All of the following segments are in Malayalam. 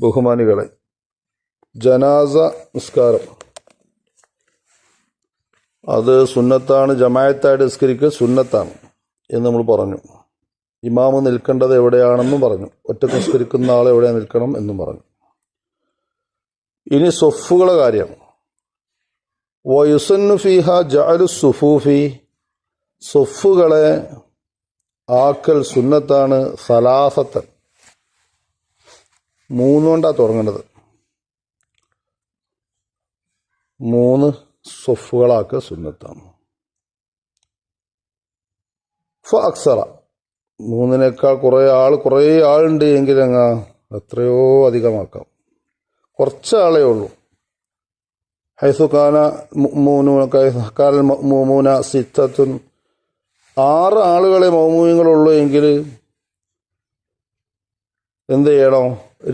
ബഹുമാനികളെ, ജനാസ നിസ്കാരം അത് സുന്നത്താണ്. ജമാഅത്തായിട്ട് നിസ്കരിക്കുക സുന്നത്താണ് എന്ന് നമ്മൾ പറഞ്ഞു. ഇമാമ് നിൽക്കേണ്ടത് എവിടെയാണെന്നും പറഞ്ഞു. ഒറ്റക്ക് നിസ്കരിക്കുന്ന ആൾ എവിടെ നിൽക്കണം എന്നും പറഞ്ഞു. ഇനി സൊഫുകളെ കാര്യം. വയുസന്നു ഫീഹ ജഅലു സുഫൂഫി, സൊഫുകളെ ആക്കൽ സുന്നത്താണ്. സലാസത്തൻ, 3 കൊണ്ടാണ് തുടങ്ങേണ്ടത്. 3 സൊഫുകളാക്കൽ സുന്നത്താണ്. അക്സറ, 3നേക്കാൾ കുറേ ആളുണ്ട് എങ്കിൽ എത്രയോ അധികമാക്കാം. കുറച്ച് ആളേ ഉള്ളൂ. ഹൈസുഖാന മഅ്മൂന സിത്തത്തുൻ, 6 ആളുകളെ മഅ്മൂമിങ്ങളുള്ളൂ എങ്കിൽ എന്ത് ചെയ്യണം?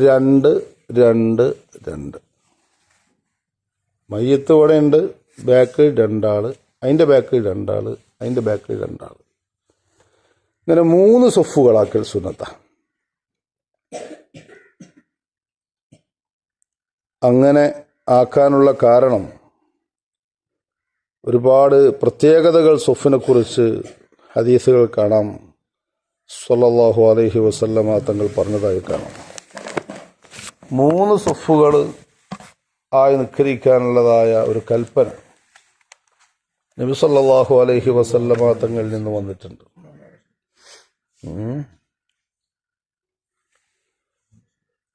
2, 2, 2. മയ്യത്ത് ഇവിടെ ഉണ്ട്, ബാക്കിൽ 2 ആള്, അതിൻ്റെ ബാക്കിൽ 2 ആള്, അതിൻ്റെ ബാക്കിൽ 2 ആള്. ഇങ്ങനെ 3 സൊഫുകളാക്കൽ സുന്നത്ത. അങ്ങനെ ആക്കാനുള്ള കാരണം ഒരുപാട് പ്രത്യേകതകൾ സൊഫിനെ കുറിച്ച് ഹദീസുകൾ കാണാം. സ്വല്ലല്ലാഹു അലൈഹി വസല്ലമ തങ്ങൾ പറഞ്ഞതായി കാണാം. 3 സൊഫുകൾ ആയി നിസ്കരിക്കാനുള്ളതായ ഒരു കൽപ്പന നബി സല്ലല്ലാഹു അലൈഹി വസല്ലമ തങ്ങളിൽ നിന്ന് വന്നിട്ടുണ്ട്.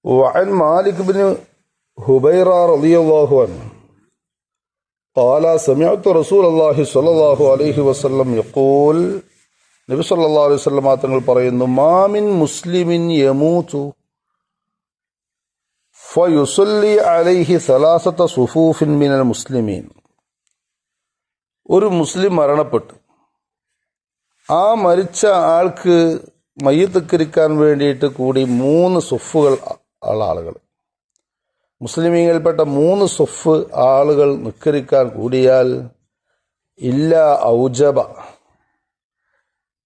വഅൻ മാലിക് ഇബ്നു ഹുബൈറ റളിയല്ലാഹു അൻഹു قال سمعت رسول الله صلى الله عليه وسلم يقول, നബി സല്ലല്ലാഹു അലൈഹി വസല്ലമ തങ്ങൾ പറയുന്നു, മാ മിൻ മുസ്ലിമിൻ യമൂതു ഫയുസല്ലി അലൈഹി സലാസത സുഫൂഫിൻ മിനൽ മുസ്ലിമീൻ. ഒരു മുസ്ലിം മരണപ്പെട്ടു, ആ മരിച്ച ആൾക്ക് മയ്യിത്ത് നിസ്കരിക്കാൻ വേണ്ടിയിട്ട് കൂടി 3 സൊഫുകൾ ആളുകൾ, മുസ്ലിമീങ്ങളിൽപ്പെട്ട 3 സൊഫ് ആളുകൾ നിസ്കരിക്കാൻ കൂടിയാൽ ഇല്ല ഔജബ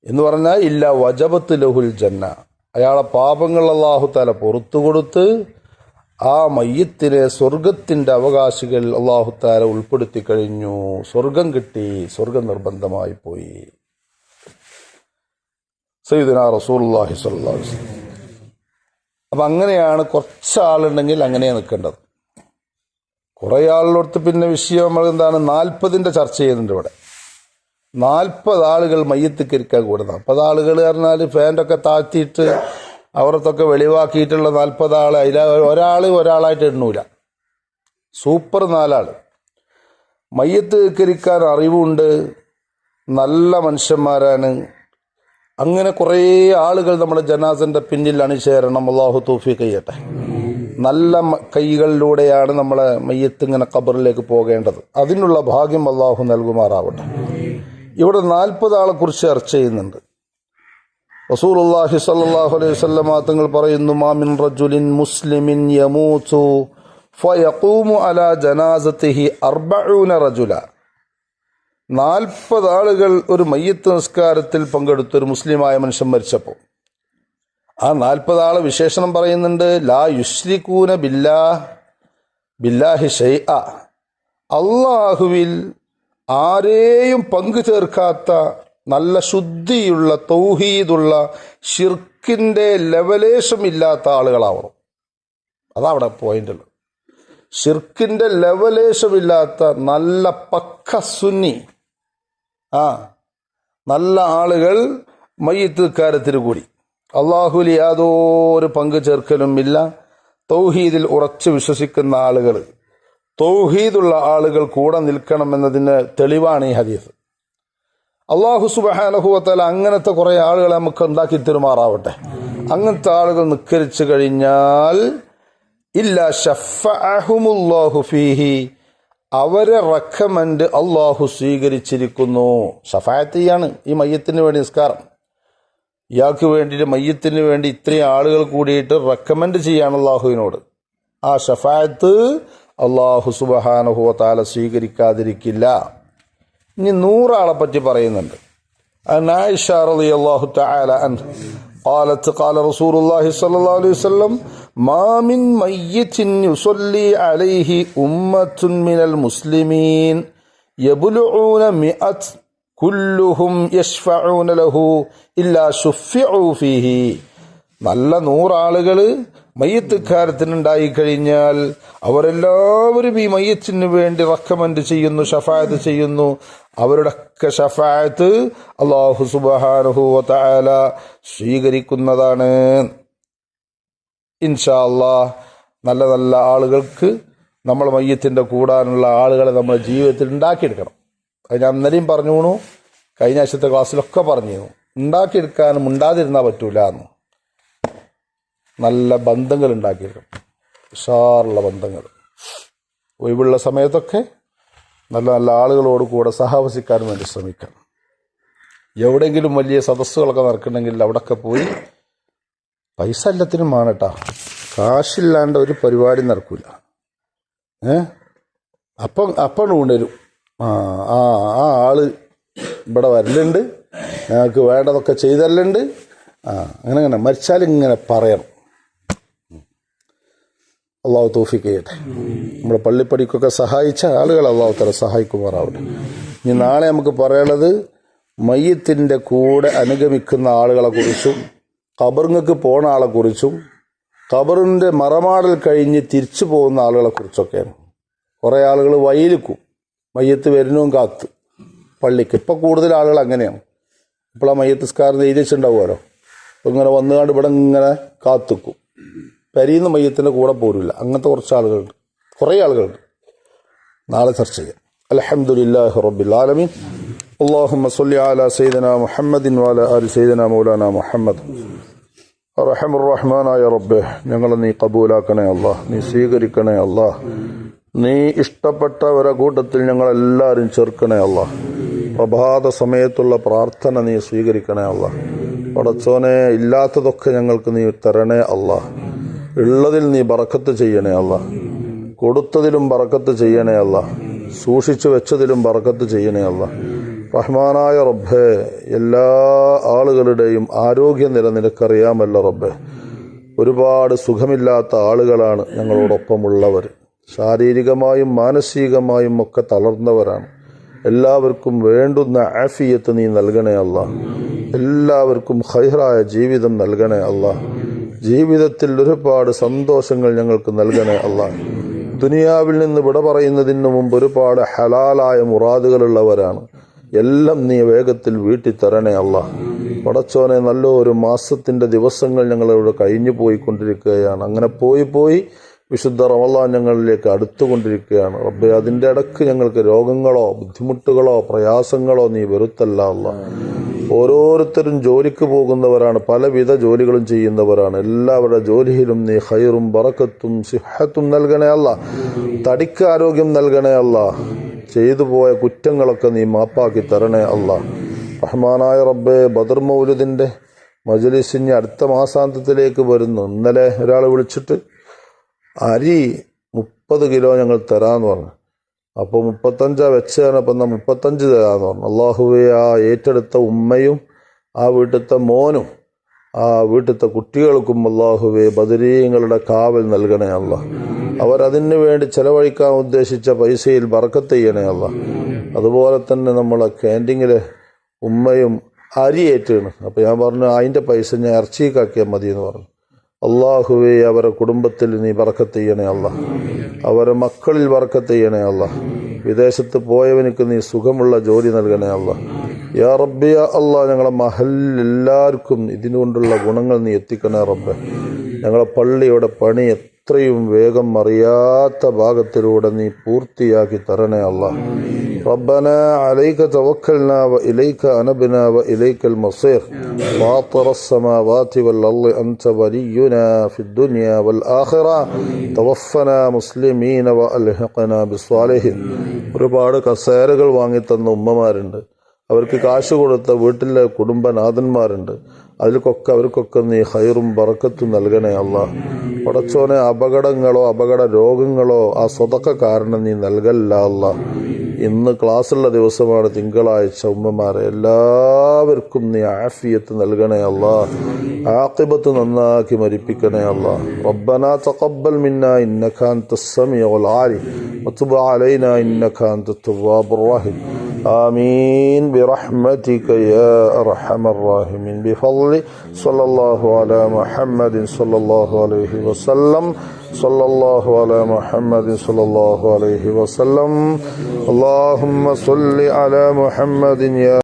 എന്ന് പറഞ്ഞാൽ ഇല്ല വജബത്ത് ലഹുൽ ജന്ന, അയാളെ പാപങ്ങൾ അല്ലാഹു തആല പുറത്തു കൊടുത്ത് ആ മയ്യത്തിനെ സ്വർഗത്തിന്റെ അവകാശികൾ അല്ലാഹു തആല ഉൾപ്പെടുത്തി കഴിഞ്ഞു. സ്വർഗം കിട്ടി, സ്വർഗം നിർബന്ധമായി പോയി. സയ്യിദുനാ റസൂലുള്ളാഹി സ്വല്ലല്ലാഹു അലൈഹി വസല്ലം. അപ്പം അങ്ങനെയാണ്, കുറച്ചാളുണ്ടെങ്കിൽ അങ്ങനെ നിൽക്കേണ്ടത്. കുറേ ആളുള്ളടത്ത് പിന്നെ വിഷയം നമ്മൾ എന്താണ് 40ന്റെ ചർച്ച ചെയ്യുന്നുണ്ട് ഇവിടെ. 40 ആളുകൾ മയ്യിത്ത് നിസ്കരിക്കാൻ കൂടെ. 40 ആളുകൾ പറഞ്ഞാൽ ഫാൻ്റൊക്കെ താഴ്ത്തിയിട്ട് അവരത്തൊക്കെ വെളിവാക്കിയിട്ടുള്ള 40 ആൾ. അതിൽ ഒരാളായിട്ട് എണ്ണൂല. സൂപ്പർ 4 ആൾ. മയ്യിത്ത് നിസ്കരിക്കാൻ അറിവുണ്ട്, നല്ല മനുഷ്യന്മാരാണ്. അങ്ങനെ കുറേ ആളുകൾ നമ്മുടെ ജനാസന്റെ പിന്നിൽ അണിചേരണം. അല്ലാഹു തൗഫീഖ് ചെയ്യട്ടെ. നല്ല കൈകളിലൂടെയാണ് നമ്മളെ മയ്യത്ത് ഇങ്ങനെ ഖബറിലേക്ക് പോകേണ്ടത്. അതിനുള്ള ഭാഗ്യം അല്ലാഹു നൽകുമാറാവട്ടെ. ഇവിടെ 40 ആളെ കുറിച്ച് ചർച്ച ചെയ്യുന്നുണ്ട്. റസൂലുള്ളാഹി സ്വല്ലല്ലാഹു അലൈഹി വസല്ലം തങ്ങൾ പറയുന്നു, മാ മിൻ റജുലിൻ മുസ്ലിമിൻ യമൂതു ഫയഖൂമു അലാ ജനാസതിഹി 40 റജുല. 40 ആളുകൾ ഒരു മയ്യിത്ത് നിസ്കാരത്തിൽ പങ്കെടുത്ത ഒരു മുസ്ലിമായ മനുഷ്യൻ മരിച്ചപ്പോൾ ആ 40 ആളെ വിശേഷണം പറയുന്നുണ്ട്. ലാ യുശ്രികൂന ബില്ലാഹി ഷൈഅ, അല്ലാഹുവിൽ ആരെയും പങ്കു ചേർക്കാത്ത നല്ല ശുദ്ധിയുള്ള തൗഹീദുള്ള ഷിർക്കിന്റെ ലെവലേശമില്ലാത്ത ആളുകളാവണം. അതവിടെ പോയിന്റുള്ളത്. ഷിർക്കിന്റെ ലെവലേശമില്ലാത്ത നല്ല പക്ക സുന്നി, നല്ല ആളുകൾ മയ്യിത്ത് നിസ്കാരത്തിന് കൂടി. അല്ലാഹുവിൽ യാതൊരു പങ്കു ചേർക്കലും ഇല്ല. തൗഹീദിൽ ഉറച്ചു വിശ്വസിക്കുന്ന ആളുകൾ, തൗഹീദുള്ള ആളുകൾ കൂടെ നിൽക്കണമെന്നതിന് തെളിവാണ് ഈ ഹദീസ്. അല്ലാഹു സുബ്ഹാനഹു വ തആല അങ്ങനത്തെ കുറെ ആളുകളെ നമുക്ക് ഉണ്ടാക്കി തരുമാറാവട്ടെ. അങ്ങനത്തെ ആളുകൾ നിസ്കരിച്ചു കഴിഞ്ഞാൽ ഇല്ല ശഫഅഹുമുല്ലാഹു ഫീഹി, അവരെ റെക്കമെൻഡ് അല്ലാഹു സ്വീകരിച്ചിരിക്കുന്നു. ഷഫാഅത്ത് ചെയ്യാണ് ഈ മയ്യത്തിന് വേണ്ടി നിസ്കാരം. ഇയാൾക്ക് വേണ്ടിയിട്ട് മയ്യത്തിന് വേണ്ടി ഇത്രയും ആളുകൾ കൂടിയിട്ട് റെക്കമെൻഡ് ചെയ്യാണ് അല്ലാഹുവിനോട്. ആ ഷഫാഅത്ത് അല്ലാഹു സുബ്ഹാനഹു വ തആല സ്വീകരിക്കാതിരിക്കില്ല. ഇനി 100 ആളെ പറ്റി പറയുന്നുണ്ട്. ആയിഷ റളിയല്ലാഹു തആല അൻഹ قالت قال رسول الله صلى الله عليه وسلم മാമിൻ മയ്യിത്തിൻ യുസല്ലി അലൈഹി ഉമ്മത്തുൻ മിനൽ മുസ്ലിമീൻ യബ്ലുഊന മിഅത്ത് കുല്ലുഹും യശ്ഫഊന ലഹു ഇല്ലാ ശുഫിഉ ഫീഹി. നല്ല 100 ആളുകൾ മയ്യത്തുകാരത്തിനുണ്ടായി കഴിഞ്ഞാൽ അവരെല്ലാവരും ഈ മയ്യത്തിന് വേണ്ടി റെക്കമെൻഡ് ചെയ്യുന്നു, ഷഫായത്ത് ചെയ്യുന്നു. അവരുടെയൊക്കെ ഷഫായത്ത് അല്ലാഹു സുബ്ഹാനഹു വ തആല സ്വീകരിക്കുന്നതാണ്. ഇൻഷാ അല്ലാഹ് നല്ല നല്ല ആളുകൾക്ക് നമ്മൾ മയ്യത്തിൻ്റെ കൂടാനുള്ള ആളുകളെ നമ്മുടെ ജീവിതത്തിൽ ഉണ്ടാക്കിയെടുക്കണം. അത് ഞാൻ അന്നേരം പറഞ്ഞു, കഴിഞ്ഞ ആഴ്ചത്തെ ക്ലാസ്സിലൊക്കെ പറഞ്ഞിരുന്നു. ഉണ്ടാക്കിയെടുക്കാനും ഉണ്ടാതിരുന്നാൽ പറ്റൂല എന്ന്. നല്ല ബന്ധങ്ങൾ ഉണ്ടാക്കിയെടുക്കണം, ഉഷാറുള്ള ബന്ധങ്ങൾ. ഒഴിവുള്ള സമയത്തൊക്കെ നല്ല നല്ല ആളുകളോട് കൂടെ സഹവസിക്കാൻ വേണ്ടി ശ്രമിക്കണം. എവിടെയെങ്കിലും വലിയ സദസ്സുകളൊക്കെ നടക്കണമെങ്കിൽ അവിടെയൊക്കെ പോയി, പൈസ എല്ലാത്തിനും വേണട്ടാ, കാശില്ലാണ്ട് ഒരു പരിപാടി നടക്കില്ല. അപ്പം ഉണരും, ആ ആള് ഇവിടെ വരലുണ്ട്, ഞങ്ങൾക്ക് വേണ്ടതൊക്കെ ചെയ്തല്ലുണ്ട്, അങ്ങനെ മരിച്ചാലിങ്ങനെ പറയണം. അള്ളാഹു തൗഫീഖ് ചെയ്യട്ടെ. നമ്മുടെ പള്ളിപ്പടിക്കൊക്കെ സഹായിച്ച ആളുകൾ അള്ളാഹു തആല സഹായിക്കുമാറാവട്ടെ. ഇനി നാളെ നമുക്ക് പറയാനുള്ളത് മയ്യത്തിൻ്റെ കൂടെ അനുഗമിക്കുന്ന ആളുകളെ കുറിച്ചും ഖബറിങ്ങൾക്ക് പോണ ആളെ കുറിച്ചും ഖബറിൻ്റെ മറമാടൽ കഴിഞ്ഞ് തിരിച്ചു പോകുന്ന ആളുകളെ കുറിച്ചൊക്കെയാണ്. കുറേ ആളുകൾ വഴിയിലിക്കും, മയ്യത്ത് വരുന്നതും കാത്ത് പള്ളിക്ക്. ഇപ്പം കൂടുതൽ ആളുകൾ അങ്ങനെയാണ്. ഇപ്പോൾ ആ മയ്യത്ത് നിസ്കാരം എഴുതിച്ചുണ്ടാവുമല്ലോ, അപ്പോൾ ഇങ്ങനെ വന്നുകൊണ്ട് ഇവിടെ ഇങ്ങനെ കാത്തിക്കും. പെരീന്ന് മയ്യത്തിൻ്റെ കൂടെ പോരില്ല. അങ്ങനത്തെ കുറച്ച് ആളുകളുണ്ട്, കുറേ ആളുകളുണ്ട്. നാളെ ചർച്ച ചെയ്യാം. അൽഹംദുലില്ലാഹി റബ്ബിൽ ആലമീൻ. അല്ലാഹുമ്മ സ്വല്ലി അലാ സയ്യിദിനാ മുഹമ്മദിൻ വഅലാ ആലി സയ്യിദിനാ മൗലാനാ മുഹമ്മദ്. റഹ്മാനുർ റഹ്മാനായ റബ്ബേ, ഞങ്ങളെ നീ കബൂലാക്കണേ അല്ലാഹ്, നീ സ്വീകരിക്കണേ അല്ലാഹ്. നീ ഇഷ്ടപ്പെട്ടവരെ കൂട്ടത്തിൽ ഞങ്ങളെല്ലാവരും ചേർക്കണേ അല്ലാഹ്. പ്രഭാത സമയത്തുള്ള പ്രാർത്ഥന നീ സ്വീകരിക്കണേ അല്ലാഹ്. പടച്ചോനെ, ഇല്ലാത്തതൊക്കെ ഞങ്ങൾക്ക് നീ തരണേ അല്ലാഹ്. ഉള്ളതിൽ നീ ബറക്കത്ത് ചെയ്യണേ അല്ലാഹ്. കൊടുത്തതിലും ബറക്കത്ത് ചെയ്യണേ അല്ലാഹ്. സൂക്ഷിച്ചു വെച്ചതിലും ബറക്കത്ത് ചെയ്യണേ അല്ലാഹ്. റഹ്മാനായ റബ്ബേ, എല്ലാ ആളുകളുടെയും ആരോഗ്യനില നിനക്കറിയാമല്ലോ റബ്ബേ. ഒരുപാട് സുഖമില്ലാത്ത ആളുകളാണ് ഞങ്ങളോടൊപ്പമുള്ളവർ. ശാരീരികമായും മാനസികമായും ഒക്കെ തളർന്നവരാണ്. എല്ലാവർക്കും വേണ്ടുന്ന ആഫിയത്ത് നീ നൽകണേ അല്ലാഹ്. എല്ലാവർക്കും ഖൈറായ ജീവിതം നൽകണേ അല്ലാഹ്. ജീവിതത്തിൽ ഒരുപാട് സന്തോഷങ്ങൾ ഞങ്ങൾക്ക് നൽകണേ അല്ലാഹ്. ദുനിയാവിൽ നിന്ന് വിട പറയുന്നതിന് മുമ്പ് ഒരുപാട് ഹലാലായ മുറാദുകളുള്ളവരാണ്. എല്ലാം നീ വേഗത്തിൽ വീട്ടി തരണേ അല്ലാഹ്. പടച്ചോനെ, നല്ലൊരു മാസത്തിൻ്റെ ദിവസങ്ങൾ ഞങ്ങളിവിടെ കഴിഞ്ഞു പോയിക്കൊണ്ടിരിക്കുകയാണ്. അങ്ങനെ പോയി വിശുദ്ധ റമളാൻ ഞങ്ങളിലേക്ക് അടുത്തുകൊണ്ടിരിക്കുകയാണ് റബ്ബേ. അതിൻ്റെ ഇടയ്ക്ക് ഞങ്ങൾക്ക് രോഗങ്ങളോ ബുദ്ധിമുട്ടുകളോ പ്രയാസങ്ങളോ നീ വരുത്തല്ല അല്ലാഹ്. ഓരോരുത്തരും ജോലിക്ക് പോകുന്നവരാണ്, പലവിധ ജോലികളും ചെയ്യുന്നവരാണ്. എല്ലാവരുടെ ജോലിയിലും നീ ഖൈറും ബറക്കത്തും സിഹത്തും നൽകണേ അല്ലാഹ്. തടിക്ക് ആരോഗ്യം നൽകണേ അല്ലാഹ്. ചെയ്തു പോയ കുറ്റങ്ങളൊക്കെ നീ മാപ്പാക്കി തരണേ അല്ലാഹ്. റഹ്മാനായ റബ്ബേ, ബദർ മൗലിദിൻ്റെ മജ്‌ലിസിന് അടുത്ത മാസാന്തത്തിലേക്ക് വരുന്നു. ഇന്നലെ ഒരാൾ വിളിച്ചിട്ട് അരി 30 കിലോ ഞങ്ങൾ തരാമെന്ന് പറഞ്ഞു. അപ്പോൾ 35 വെച്ചാണ്. അപ്പം എന്നാൽ 35 തരാമെന്ന് പറഞ്ഞു. അള്ളാഹുവേ, ആ ഏറ്റെടുത്ത ഉമ്മയും ആ വീട്ടിലത്തെ മോനും ആ വീട്ടിലത്തെ കുട്ടികൾക്കും അള്ളാഹുവേ ബദരീങ്ങളുടെ കാവൽ നൽകണേ അല്ലാഹ്. അവരതിന് വേണ്ടി ചെലവഴിക്കാൻ ഉദ്ദേശിച്ച പൈസയിൽ ബറക്കത്ത് ചെയ്യണേ അല്ലാഹ്. അതുപോലെ തന്നെ നമ്മളെ ക്യാൻറ്റീനിലെ ഉമ്മയും അരി ഏറ്റാണ്. അപ്പോൾ ഞാൻ പറഞ്ഞു, അതിൻ്റെ പൈസ ഞാൻ ഇറച്ചിക്കാക്കിയാൽ മതി എന്ന് പറഞ്ഞു. അള്ളാഹുവേ, അവരെ കുടുംബത്തിൽ നീ ബറക്കത്ത് ചെയ്യണേ അല്ലാഹ്. അവരെ മക്കളിൽ ബറക്കത്ത് ചെയ്യണേ അല്ലാഹ്. വിദേശത്ത് പോയവനിക്ക് നീ സുഖമുള്ള ജോലി നൽകണേ അല്ലാഹ്. യാ റബ്ബി യാ അല്ലാഹ്, ഞങ്ങളെ മഹലിൽ എല്ലാവർക്കും ഇതിനുകൊണ്ടുള്ള ഗുണങ്ങൾ നീ എത്തിക്കണേ റബ്ബേ. ഞങ്ങളെ പള്ളിയുടെ പണി എത്രയും വേഗം അറിയാത്ത ഭാഗത്തിലൂടെ നീ പൂർത്തിയാക്കി തരണേ അല്ലാഹ്. ربنا عليك توكلنا وإليك أنبنا وإليك المصير فاطر السماوات والأرض أنت ولينا في الدنيا والآخرة توفنا مسلمين وألحقنا بالصالحين. ഒരുപാട് കസേരകൾ വാങ്ങിത്തന്ന ഉമ്മമാരുണ്ട്, അവർക്ക് കാശ് കൊടുത്ത വീട്ടിലെ കുടുംബനാഥന്മാരുണ്ട്. അവർക്കൊക്കെ നീ ഖൈറും ബറക്കത്തും നൽകണേ അല്ലാഹ്. പടച്ചോനെ, അപകടങ്ങളോ അപകട രോഗങ്ങളോ ആ സ്വതക്ക കാരണം നീ നൽകല്ല അല്ലാഹ്. ഇന്ന് ക്ലാസ്സുള്ള ദിവസമാണ്, തിങ്കളാഴ്ച. ഉമ്മമാരെ എല്ലാവർക്കും നീ ആഫിയത്ത് നൽകണേ അല്ലാഹ്. ആഖിബത്ത് നന്നാക്കി മരിപ്പിക്കണേ അല്ലാഹ്. റബ്ബനാ തഖബ്ബൽ മിന്നാ ഇന്നക അൻതസ് സമീഉൽ അലീം വതുബ് അലൈനാ ഇന്നക അൻതത് തവ്വാബുർ റഹീം. ആമീൻ ബിറഹ്മതിക യാ അർഹമർ റഹീമീൻ. ബിഫളി സ്വല്ലല്ലാഹു അലാ മുഹമ്മദിൻ സ്വല്ലല്ലാഹു അലൈഹി വസല്ലം. സ്വല്ലല്ലാഹു അലാ മുഹമ്മദിൻ സ്വല്ലല്ലാഹു അലൈഹി വസല്ലം. അല്ലാഹുമ്മ സ്വല്ലി അലാ മുഹമ്മദിൻ യാ